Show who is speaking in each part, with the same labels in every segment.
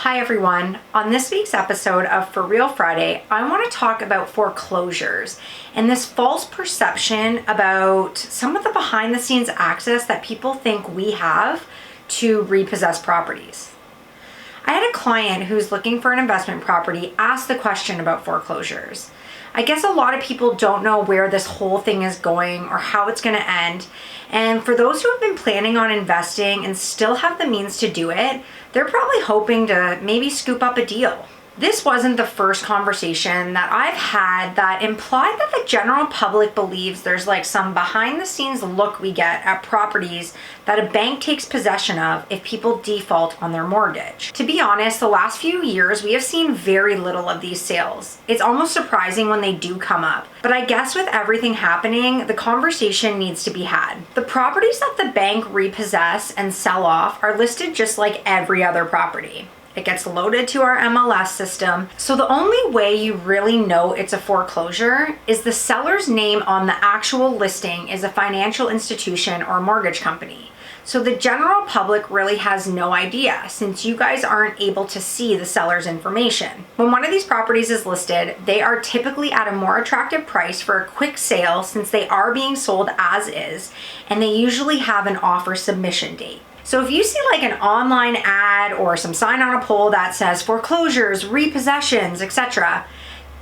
Speaker 1: Hi everyone. On this week's episode of For Real Friday, I want to talk about foreclosures and this false perception about some of the behind the scenes access that people think we have to repossess properties. I had a client who's looking for an investment property ask the question about foreclosures. I guess a lot of people don't know where this whole thing is going or how it's going to end. And for those who have been planning on investing and still have the means to do it, they're probably hoping to maybe scoop up a deal. This wasn't the first conversation that I've had that implied that the general public believes there's like some behind the scenes look we get at properties that a bank takes possession of if people default on their mortgage. To be honest, the last few years we have seen very little of these sales. It's almost surprising when they do come up. But I guess with everything happening, the conversation needs to be had. The properties that the bank repossess and sell off are listed just like every other property. It gets loaded to our MLS system. So the only way you really know it's a foreclosure is the seller's name on the actual listing is a financial institution or mortgage company. So the general public really has no idea since you guys aren't able to see the seller's information. When one of these properties is listed, they are typically at a more attractive price for a quick sale since they are being sold as is, and they usually have an offer submission date. So if you see like an online ad or some sign on a pole that says foreclosures, repossessions, etc.,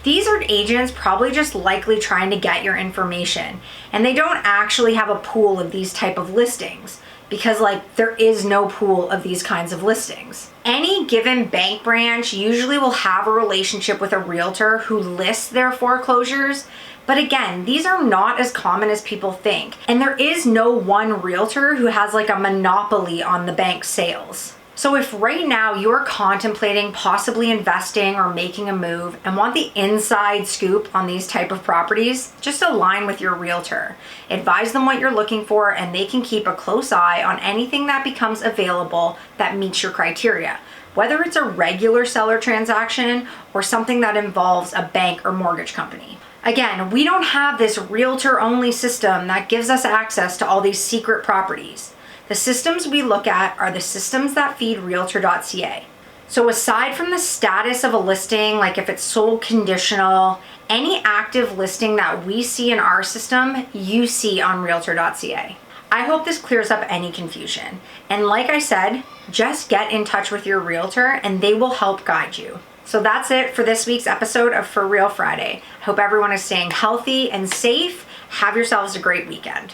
Speaker 1: these are agents probably just likely trying to get your information, and they don't actually have a pool of these type of listings because like there is no pool of these kinds of listings. Any given bank branch usually will have a relationship with a realtor who lists their foreclosures. But again, these are not as common as people think. And there is no one realtor who has like a monopoly on the bank's sales. So if right now you're contemplating possibly investing or making a move and want the inside scoop on these type of properties, just align with your realtor. Advise them what you're looking for and they can keep a close eye on anything that becomes available that meets your criteria. Whether it's a regular seller transaction or something that involves a bank or mortgage company. Again, we don't have this realtor-only system that gives us access to all these secret properties. The systems we look at are the systems that feed realtor.ca. So aside from the status of a listing, like if it's sold conditional, any active listing that we see in our system, you see on realtor.ca. I hope this clears up any confusion. And like I said, just get in touch with your realtor and they will help guide you. So that's it for this week's episode of For Real Friday. I hope everyone is staying healthy and safe. Have yourselves a great weekend.